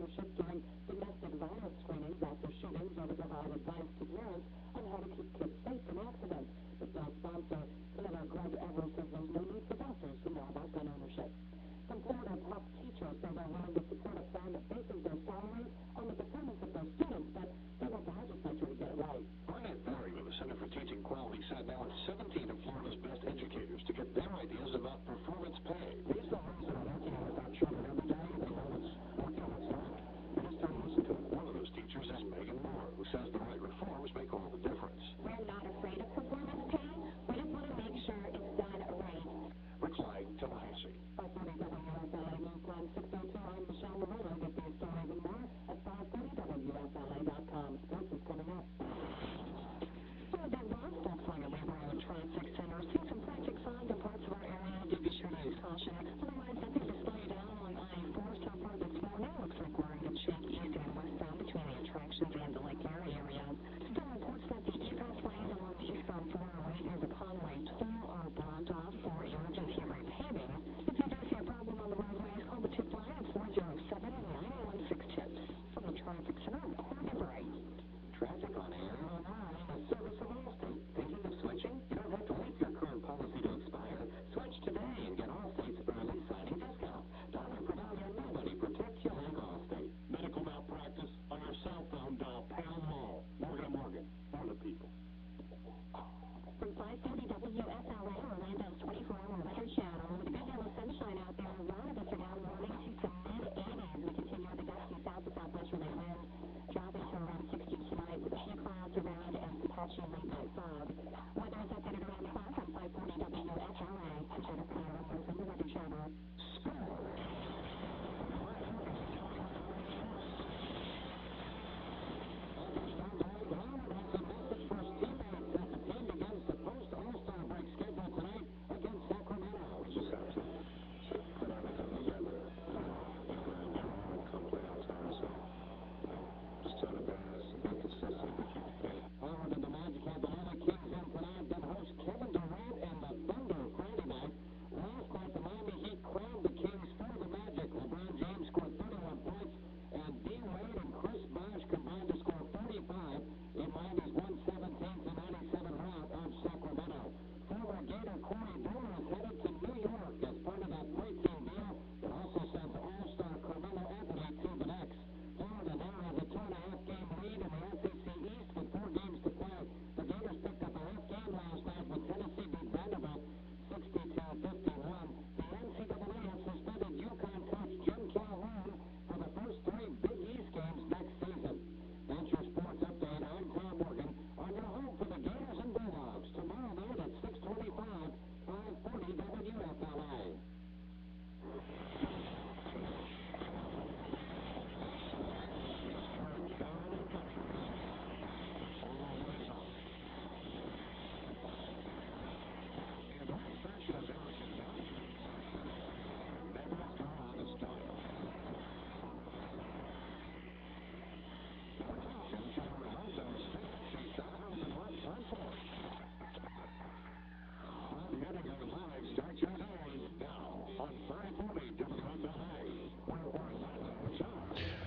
leadership during domestic violence screenings after shootings or to provide advice to parents on how to keep kids safe from accidents. The bill's sponsor, Senator Greg Everett, says there's no need for doctors who know about gun ownership. Some Florida top teachers say they're willing to support a plan that bases their salaries on the performance of their students, but they want the legislature to get it right. Brian Barry with the Center for Teaching Quality sat down with 17 of Florida's best educators to get their ideas about performance pay. These are those that are working with our children every day. They know it's working, it's not. This time, listen to it. One of those teachers is Megan Moore, who says the right reforms make all the difference. We're not afraid of performance pay. We just want to make sure it's done right. Rick Clyde, Tallahassee. 540 WFLA Newsline 602. I'm Michelle Loretta. Get these stories and more at 540WFLA.com. Sports is coming up. The Ross Volkswagen Neighborhood Traffic Center sees some traffic signs in parts of our area. Do be sure to use caution. Otherwise, nothing to slow you down on I-4 so far this morning. Looks like we're in good shape east and westbound between the attractions and the Lake Erie area. Still reports that the egress lane along the eastbound 408 near the Conway Toll are blocked off for emergency repaving. If you do see a problem on the roadways, call the tip line at 407-916 tips. From the Traffic Center, Courtney Bright. Traffic on air and online, a service of Allstate. Thinking of switching? You don't have to wait for your current policy to expire. Switch today and get Allstate's early signing discount. Dollar for dollar, nobody protects you like Allstate. Medical malpractice on your cell phone, dial Pound Mall. Morgan & Morgan, for the people. From 540 WFLA, Orlando's 24-hour weather channel. With a good deal of sunshine out there, a lot of us are now warming to some mid-80s. We continue with a gusty south to southwesterly wind, dropping to around 60 tonight with a few clouds around and some patchy late-night fog. Weather is updated around 5 on 540 WFLA. I'm Jennifer Allen from the Weather Channel.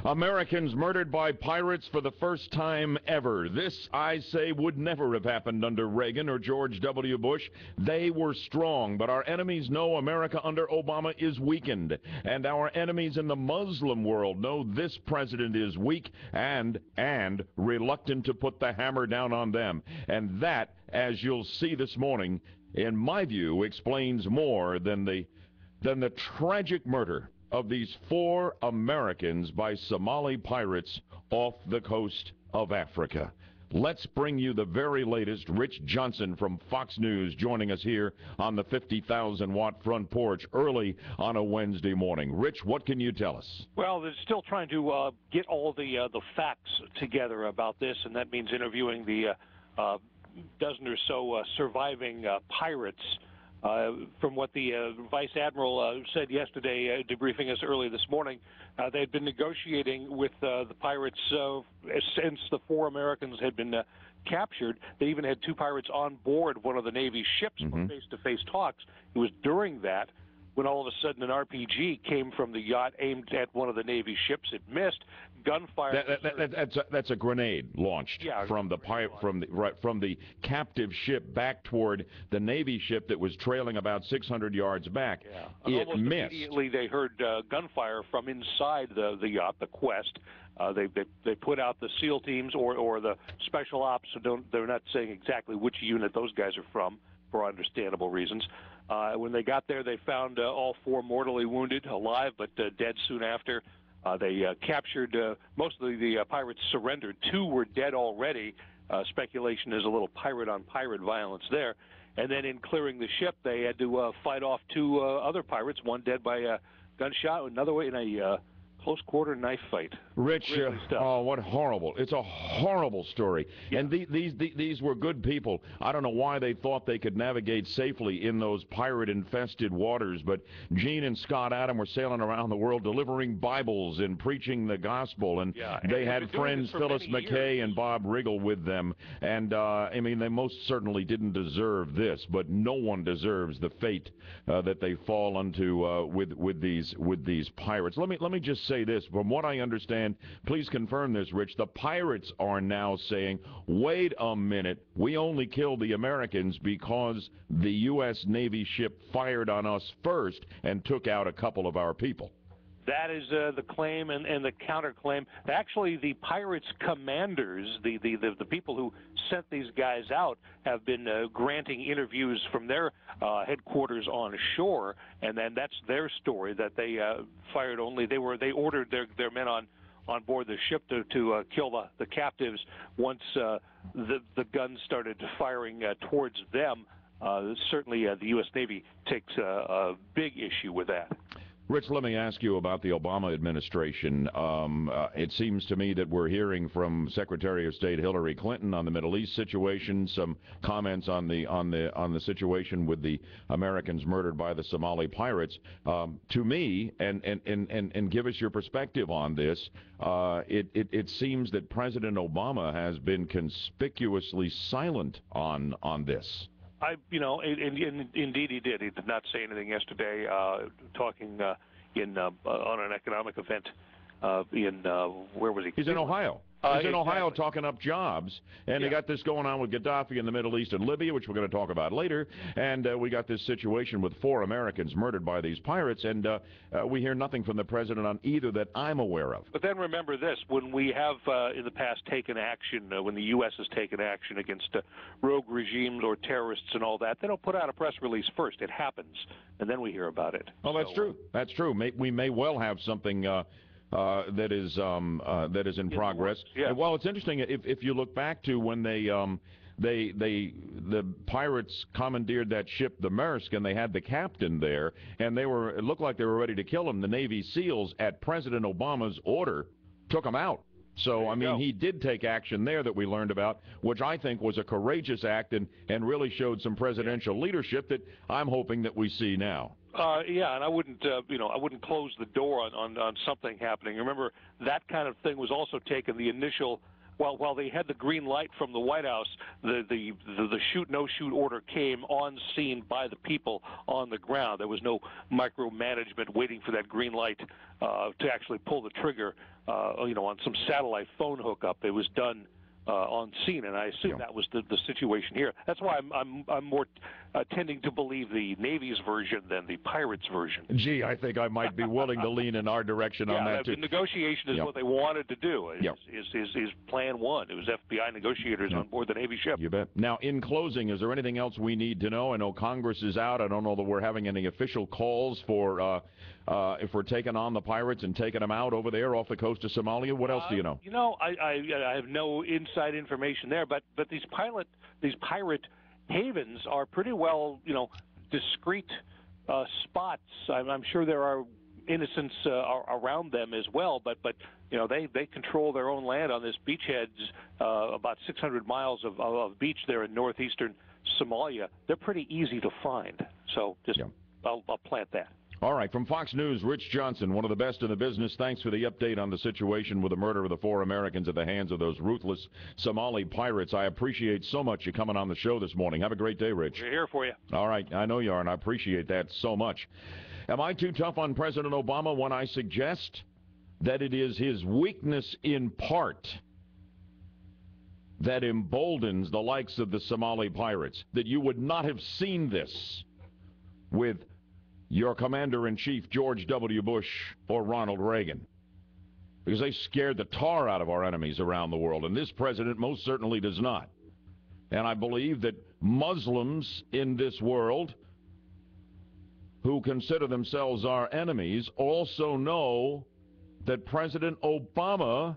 Americans murdered by pirates for the first time ever. This, I say, would never have happened under Reagan or George W. Bush. They were strong, but our enemies know America under Obama is weakened. And our enemies in the Muslim world know this president is weak and reluctant to put the hammer down on them. And that, as you'll see this morning, in my view, explains more than the tragic murder of these 4 Americans by Somali pirates off the coast of Africa. Let's bring you the very latest. Rich Johnson from Fox News joining us here on the 50,000-watt front porch early on a Wednesday morning. Rich, what can you tell us? Well, they're still trying to get all the facts together about this, and that means interviewing the dozen or so surviving pirates. From what the Vice Admiral said yesterday, debriefing us early this morning, they had been negotiating with the pirates since the 4 Americans had been captured. They even had 2 pirates on board one of the Navy's ships for face-to-face talks. It was during that when all of a sudden an RPG came from the yacht aimed at one of the Navy ships. It missed. Gunfire. That's a grenade launched from the captive ship back toward the Navy ship that was trailing about 600 yards back. Yeah. It almost missed. Immediately they heard gunfire from inside the yacht, the Quest. They put out the SEAL teams or the special ops. So they're not saying exactly which unit those guys are from for understandable reasons. When they got there, they found all 4 mortally wounded, alive but dead soon after. They captured most of the pirates surrendered. 2 were dead already. Speculation is a little pirate-on-pirate violence there. And then in clearing the ship, they had to fight off 2 other pirates, one dead by a gunshot, another way in a close-quarter knife fight. Rich, oh, what horrible. It's a horrible story. Yeah. And these were good people. I don't know why they thought they could navigate safely in those pirate-infested waters, but Gene and Scott Adam were sailing around the world delivering Bibles and preaching the gospel, and they had friends Phyllis McKay and Bob Riggle with them. And, I mean, they most certainly didn't deserve this, but no one deserves the fate that they fall into with these pirates. Let me just say this. From what I understand, please confirm this, Rich, the pirates are now saying, wait a minute, we only killed the Americans because the U.S. Navy ship fired on us first and took out a couple of our people. That is the claim and the counterclaim. Actually, the pirates' commanders, the people who sent these guys out, have been granting interviews from their headquarters on shore, and then that's their story, that they fired only. They ordered their men on board the ship to kill the captives. Once the guns started firing towards them, certainly the U.S. Navy takes a big issue with that. Rich, let me ask you about the Obama administration. It seems to me that we're hearing from Secretary of State Hillary Clinton on the Middle East situation, some comments on the situation with the Americans murdered by the Somali pirates. To me, and give us your perspective on this, it seems that President Obama has been conspicuously silent on this. Indeed he did. He did not say anything yesterday, talking on an economic event where was he? He's in Ohio. He's in Ohio talking up jobs, and they got this going on with Gaddafi in the Middle East and Libya, which we're going to talk about later, and we got this situation with 4 Americans murdered by these pirates, and we hear nothing from the president on either that I'm aware of. But then remember this, when we have in the past taken action, when the U.S. has taken action against rogue regimes or terrorists and all that, they don't put out a press release first. It happens, and then we hear about it. Oh, that's true. That's true. We may well have something that is in progress. Yeah. Well, it's interesting if you look back to when the pirates commandeered that ship, the Maersk, and they had the captain there, and it looked like they were ready to kill him. The Navy SEALs, at President Obama's order, took him out. So, I mean, he did take action there that we learned about, which I think was a courageous act and really showed some presidential leadership that I'm hoping that we see now. And I wouldn't, I wouldn't close the door on something happening. Remember, that kind of thing was also taken. The initial, while they had the green light from the White House, the shoot no shoot order came on scene by the people on the ground. There was no micromanagement waiting for that green light to actually pull the trigger, on some satellite phone hookup. It was done on scene, and I assume that was the situation here. That's why I'm more tending to believe the Navy's version than the Pirates' version. Gee, I think I might be willing to lean in our direction on that too. The negotiation is what they wanted to do. Is plan 1. It was FBI negotiators on board the Navy ship. You bet. Now, in closing, is there anything else we need to know? I know Congress is out. I don't know that we're having any official calls for if we're taking on the pirates and taking them out over there off the coast of Somalia. What else do you know? I have no inside information there, but these pirate havens are pretty well, discreet spots. I'm sure there are innocents around them as well, but they control their own land on this beachheads, about 600 miles of beach there in northeastern Somalia. They're pretty easy to find, so I'll plant that. All right, from Fox News, Rich Johnson, one of the best in the business. Thanks for the update on the situation with the murder of the 4 Americans at the hands of those ruthless Somali pirates. I appreciate so much you coming on the show this morning. Have a great day, Rich. We're here for you. All right, I know you are, and I appreciate that so much. Am I too tough on President Obama when I suggest that it is his weakness in part that emboldens the likes of the Somali pirates? That you would not have seen this with your commander-in-chief, George W. Bush or Ronald Reagan, because they scared the tar out of our enemies around the world, and this president most certainly does not. And I believe that Muslims in this world who consider themselves our enemies also know that President Obama,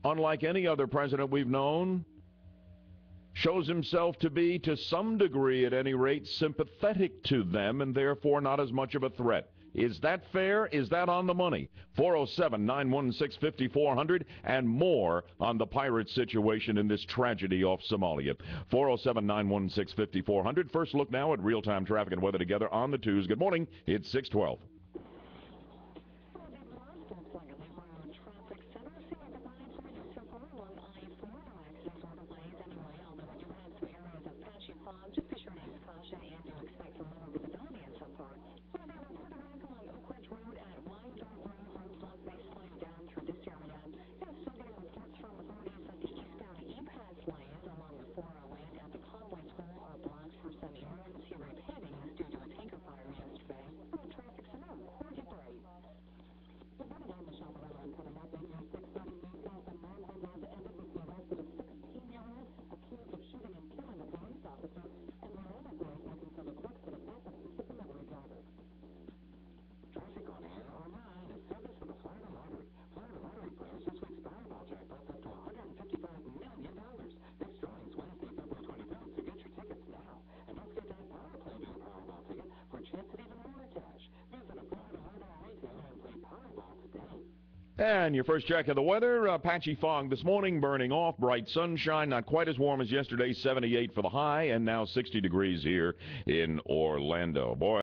unlike any other president we've known, shows himself to be, to some degree at any rate, sympathetic to them and therefore not as much of a threat. Is that fair? Is that on the money? 407-916-5400 and more on the pirate situation in this tragedy off Somalia. 407-916-5400. First look now at real-time traffic and weather together on the twos. Good morning. It's 612. Just be sure to use caution and to expect some more visibility in some parts. Right now, we're putting around along Oak Ridge Road at Wyandotte Road. Roadblocks may slow you down through this area. Still getting reports from authorities that the eastbound E-Pass lanes along the 408 at the Conway School are blocked for some emergency repaving due to a tanker fire yesterday. Road traffic center, Courtney Bright. Good morning, I'm Michelle Morello. I'm coming up at your 6:30 news. South and Mountain was ended with the arrest of a 16-year-old accused of shooting and killing a police officer. Traffic on air online is service for the Florida Lottery. Florida Lottery players this week's Powerball jackpot up to $155 million. Next drawing is Wednesday, February 23rd, so get your tickets now. And don't forget to add Power Play to your Powerball ticket for a chance at even more cash. Visit a Florida Hardware retailer and play Powerball today. And your first check of the weather, patchy fog this morning, burning off, bright sunshine, not quite as warm as yesterday, 78 for the high, and now 60 degrees here in Orlando. Boy.